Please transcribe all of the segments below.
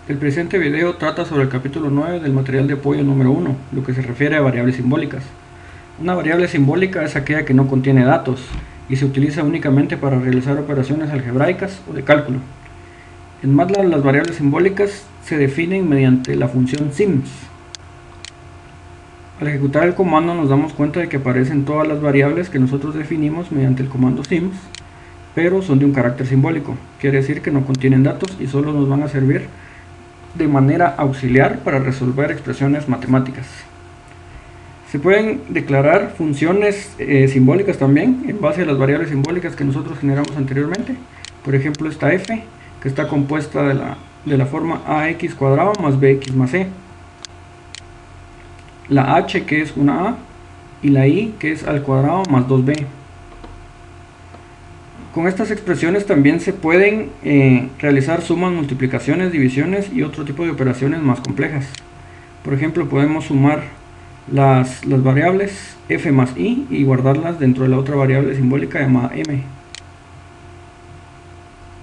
El presente video trata sobre el capítulo 9 del material de apoyo número 1, lo que se refiere a variables simbólicas. Una variable simbólica es aquella que no contiene datos y se utiliza únicamente para realizar operaciones algebraicas o de cálculo. En MATLAB las variables simbólicas se definen mediante la función sims. Al ejecutar el comando nos damos cuenta de que aparecen todas las variables que nosotros definimos mediante el comando sims, pero son de un carácter simbólico. Quiere decir que no contienen datos y solo nos van a servir de manera auxiliar para resolver expresiones matemáticas. Se pueden declarar funciones simbólicas también en base a las variables simbólicas que nosotros generamos anteriormente. Por ejemplo, esta f, que está compuesta de la forma ax cuadrado más bx más c, la h, que es una a, y la i, que es al cuadrado más 2b. Con estas expresiones también se pueden realizar sumas, multiplicaciones, divisiones y otro tipo de operaciones más complejas. Por ejemplo, podemos sumar las variables f más i y guardarlas dentro de la otra variable simbólica llamada m.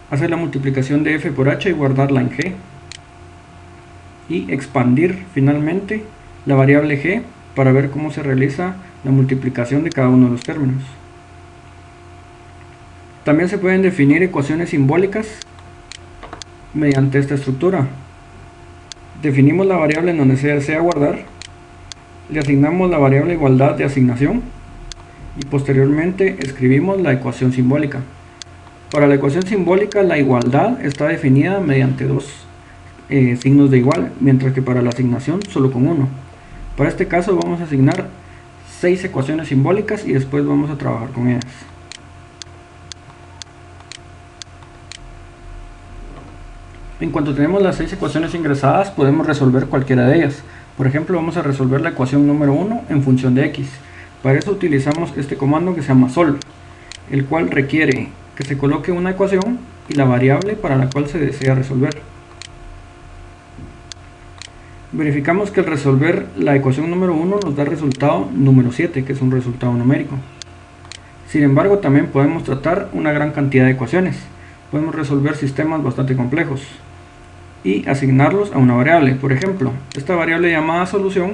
Hacer la multiplicación de f por h y guardarla en g. Y expandir finalmente la variable g para ver cómo se realiza la multiplicación de cada uno de los términos. También se pueden definir ecuaciones simbólicas mediante esta estructura. Definimos la variable en donde se desea guardar, le asignamos la variable igualdad de asignación y posteriormente escribimos la ecuación simbólica. Para la ecuación simbólica la igualdad está definida mediante dos signos de igual, mientras que para la asignación solo con uno. Para este caso vamos a asignar 6 ecuaciones simbólicas y después vamos a trabajar con ellas. En cuanto tenemos las 6 ecuaciones ingresadas, podemos resolver cualquiera de ellas. Por ejemplo, vamos a resolver la ecuación número 1 en función de x. Para eso utilizamos este comando que se llama solve, el cual requiere que se coloque una ecuación y la variable para la cual se desea resolver. Verificamos que al resolver la ecuación número 1 nos da el resultado número 7, que es un resultado numérico. Sin embargo, también podemos tratar una gran cantidad de ecuaciones. Podemos resolver sistemas bastante complejos y asignarlos a una variable. Por ejemplo, esta variable llamada solución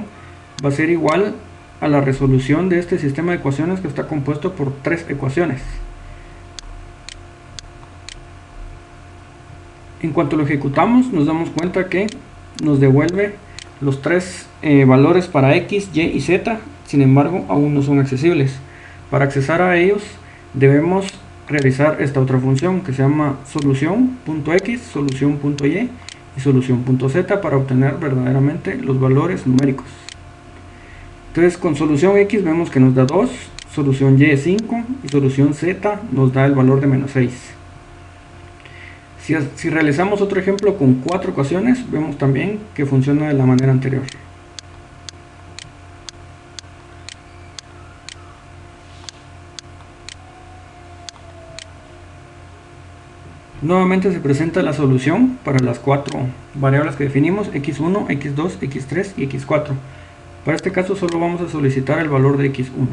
va a ser igual a la resolución de este sistema de ecuaciones que está compuesto por 3 ecuaciones. En cuanto lo ejecutamos, nos damos cuenta que nos devuelve los 3 valores para x, y y z. Sin embargo, aún no son accesibles. Para accesar a ellos debemos realizar esta otra función que se llama solución.x, solución.y y solución.z para obtener verdaderamente los valores numéricos. Entonces con solución x vemos que nos da 2, solución y 5 y solución z nos da el valor de menos 6. Si realizamos otro ejemplo con 4 ecuaciones, vemos también que funciona de la manera anterior. Nuevamente se presenta la solución para las 4 variables que definimos, x1, x2, x3 y x4. Para este caso solo vamos a solicitar el valor de x1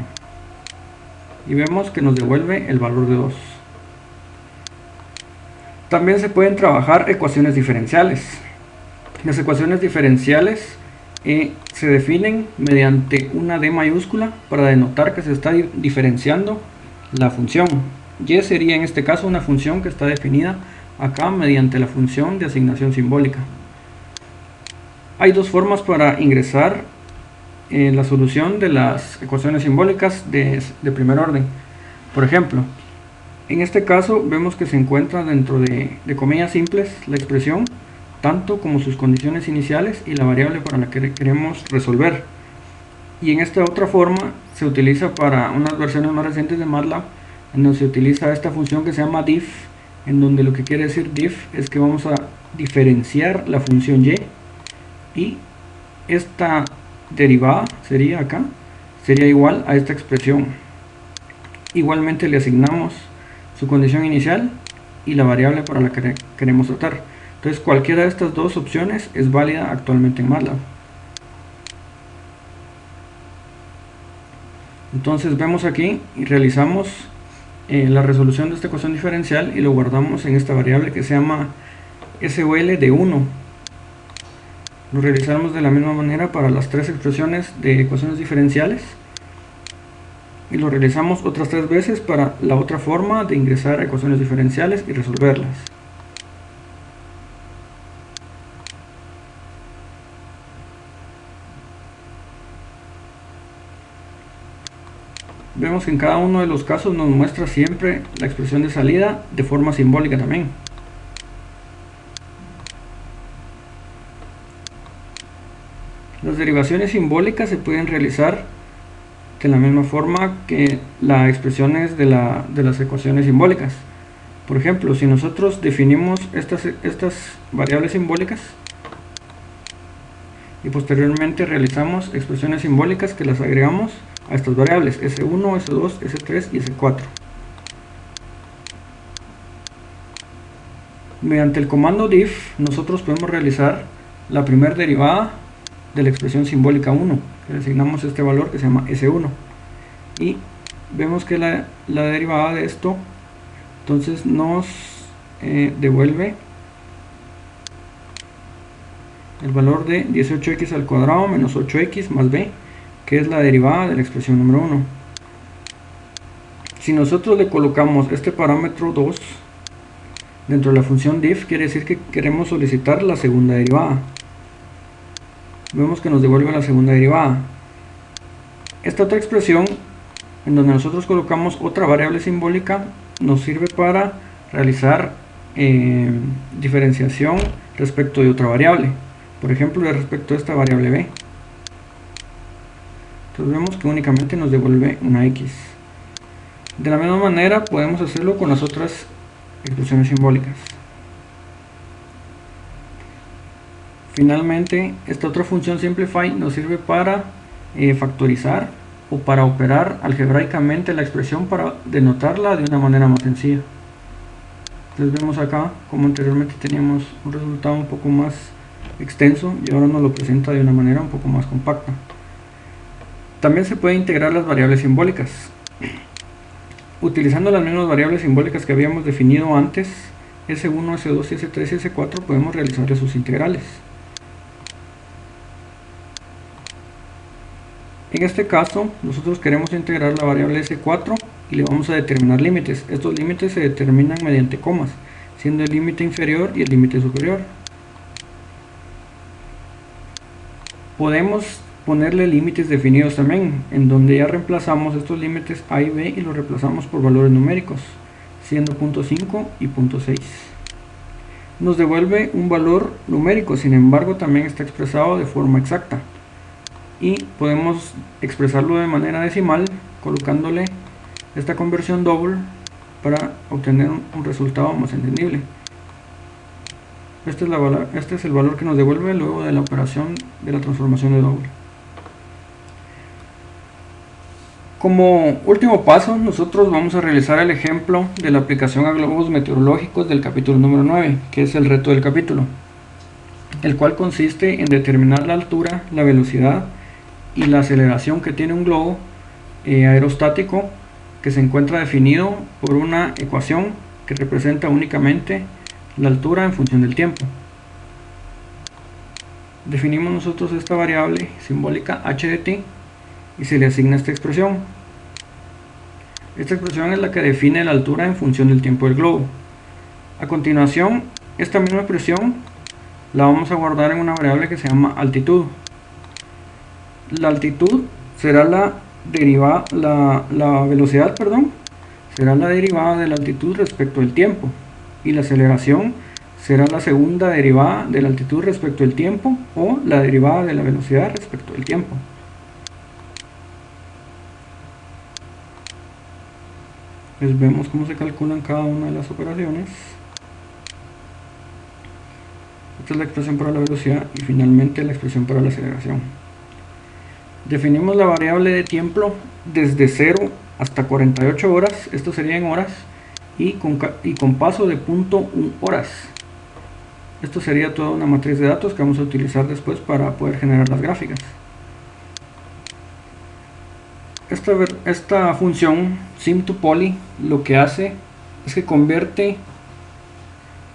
y vemos que nos devuelve el valor de 2. También se pueden trabajar ecuaciones diferenciales. Las ecuaciones diferenciales se definen mediante una D mayúscula para denotar que se está diferenciando la función. Y sería en este caso una función que está definida acá mediante la función de asignación simbólica. Hay dos formas para ingresar la solución de las ecuaciones simbólicas de primer orden. Por ejemplo, en este caso vemos que se encuentra dentro de comillas simples la expresión, tanto como sus condiciones iniciales y la variable para la que queremos resolver. Y en esta otra forma se utiliza para unas versiones más recientes de MATLAB, en donde se utiliza esta función que se llama diff, en donde lo que quiere decir diff es que vamos a diferenciar la función y esta derivada sería acá, sería igual a esta expresión. Igualmente le asignamos su condición inicial y la variable para la que queremos tratar. Entonces cualquiera de estas dos opciones es válida actualmente en MATLAB. Entonces vemos aquí y realizamos la resolución de esta ecuación diferencial y lo guardamos en esta variable que se llama SOL de 1. Lo realizamos de la misma manera para las tres expresiones de ecuaciones diferenciales. Y lo realizamos otras 3 veces para la otra forma de ingresar a ecuaciones diferenciales y resolverlas. Vemos que en cada uno de los casos nos muestra siempre la expresión de salida de forma simbólica también. Las derivaciones simbólicas se pueden realizar de la misma forma que las expresiones de las ecuaciones simbólicas. Por ejemplo, si nosotros definimos estas variables simbólicas y posteriormente realizamos expresiones simbólicas que las agregamos a estas variables S1, S2, S3 y S4. Mediante el comando diff nosotros podemos realizar la primera derivada de la expresión simbólica 1, que le asignamos este valor que se llama S1, y vemos que la derivada de esto entonces nos devuelve el valor de 18x al cuadrado menos 8x más b, que es la derivada de la expresión número 1. Si nosotros le colocamos este parámetro 2 dentro de la función diff, quiere decir que queremos solicitar la segunda derivada. Vemos que nos devuelve la segunda derivada. Esta otra expresión, en donde nosotros colocamos otra variable simbólica, nos sirve para realizar diferenciación respecto de otra variable. Por ejemplo, respecto a esta variable b. Entonces vemos que únicamente nos devuelve una x. De la misma manera podemos hacerlo con las otras expresiones simbólicas. Finalmente, esta otra función simplify nos sirve para factorizar o para operar algebraicamente la expresión para denotarla de una manera más sencilla. Entonces vemos acá como anteriormente teníamos un resultado un poco más extenso y ahora nos lo presenta de una manera un poco más compacta. También se puede integrar las variables simbólicas. Utilizando las mismas variables simbólicas que habíamos definido antes, S1, S2, S3 y S4, podemos realizar sus integrales. En este caso, nosotros queremos integrar la variable S4 y le vamos a determinar límites. Estos límites se determinan mediante comas, siendo el límite inferior y el límite superior. Podemos ponerle límites definidos también, en donde ya reemplazamos estos límites a y b y los reemplazamos por valores numéricos, siendo .5 y .6. Nos devuelve un valor numérico, sin embargo también está expresado de forma exacta. Y podemos expresarlo de manera decimal colocándole esta conversión double para obtener un resultado más entendible. Este es el valor que nos devuelve luego de la operación de la transformación de doble. Como último paso, nosotros vamos a realizar el ejemplo de la aplicación a globos meteorológicos del capítulo número 9, que es el reto del capítulo, el cual consiste en determinar la altura, la velocidad y la aceleración que tiene un globo aerostático que se encuentra definido por una ecuación que representa únicamente la altura en función del tiempo. Definimos nosotros esta variable simbólica h de t y se le asigna esta expresión. Esta expresión es la que define la altura en función del tiempo del globo. A continuación, esta misma expresión la vamos a guardar en una variable que se llama altitud. La altitud será la velocidad, será la derivada de la altitud respecto del tiempo, y la aceleración será la segunda derivada de la altitud respecto del tiempo o la derivada de la velocidad respecto del tiempo. Pues vemos cómo se calculan cada una de las operaciones. Esta es la expresión para la velocidad y finalmente la expresión para la aceleración. Definimos la variable de tiempo desde 0 hasta 48 horas, esto sería en horas, y con paso de .1 horas. Esto sería toda una matriz de datos que vamos a utilizar después para poder generar las gráficas. Esta función sim2poly lo que hace es que convierte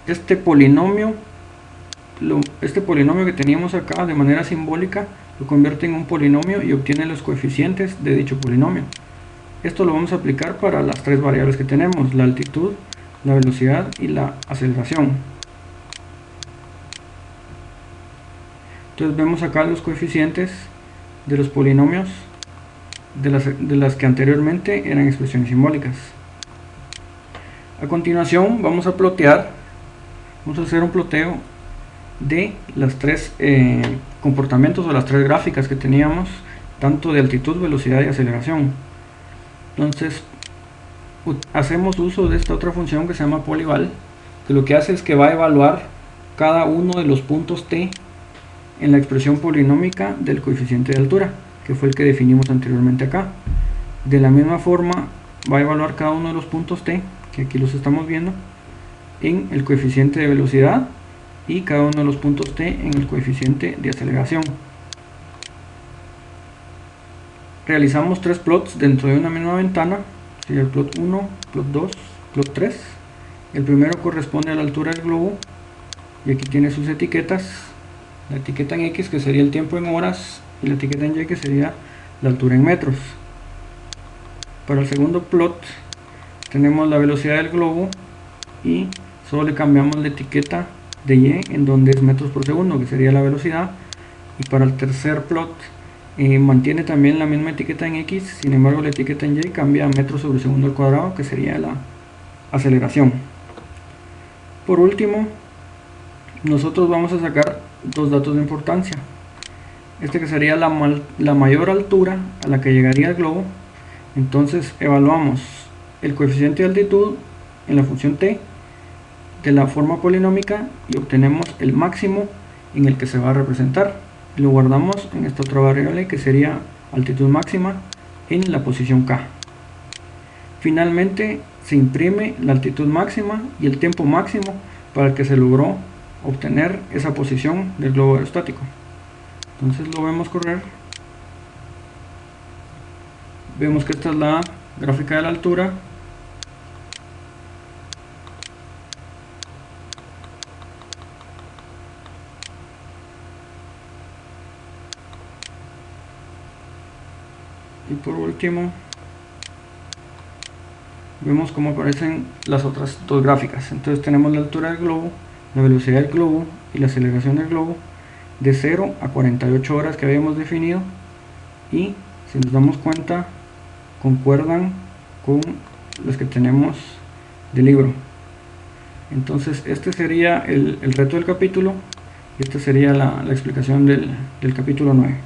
este polinomio este polinomio que teníamos acá de manera simbólica lo convierte en un polinomio y obtiene los coeficientes de dicho polinomio. Esto lo vamos a aplicar para las tres variables que tenemos: la altitud, la velocidad y la aceleración. Entonces vemos acá los coeficientes de los polinomios de las que anteriormente eran expresiones simbólicas. A continuación vamos a hacer un ploteo de las tres comportamientos o las tres gráficas que teníamos, tanto de altitud, velocidad y aceleración. Entonces hacemos uso de esta otra función que se llama polyval, que lo que hace es que va a evaluar cada uno de los puntos t en la expresión polinómica del coeficiente de altura, que fue el que definimos anteriormente acá. De la misma forma va a evaluar cada uno de los puntos t, que aquí los estamos viendo, en el coeficiente de velocidad, y cada uno de los puntos t en el coeficiente de aceleración. Realizamos tres plots dentro de una misma ventana, sería el plot 1, plot 2, plot 3. El primero corresponde a la altura del globo, y aquí tiene sus etiquetas: la etiqueta en X, que sería el tiempo en horas, y la etiqueta en Y, que sería la altura en metros. Para el segundo plot tenemos la velocidad del globo y solo le cambiamos la etiqueta de Y en donde es metros por segundo, que sería la velocidad. Y para el tercer plot mantiene también la misma etiqueta en X, sin embargo la etiqueta en Y cambia a metros sobre segundo al cuadrado, que sería la aceleración. Por último, nosotros vamos a sacar dos datos de importancia: que sería la mayor altura a la que llegaría el globo. Entonces evaluamos el coeficiente de altitud en la función t de la forma polinómica y obtenemos el máximo en el que se va a representar, y lo guardamos en esta otra variable que sería altitud máxima en la posición k. Finalmente se imprime la altitud máxima y el tiempo máximo para el que se logró obtener esa posición del globo aerostático. Entonces lo vemos correr. Vemos que esta es la gráfica de la altura. Y por último vemos cómo aparecen las otras dos gráficas. Entonces tenemos la altura del globo, la velocidad del globo y la aceleración del globo de 0 a 48 horas que habíamos definido, y si nos damos cuenta concuerdan con los que tenemos del libro. Entonces este sería el reto del capítulo, y esta sería la explicación del capítulo 9.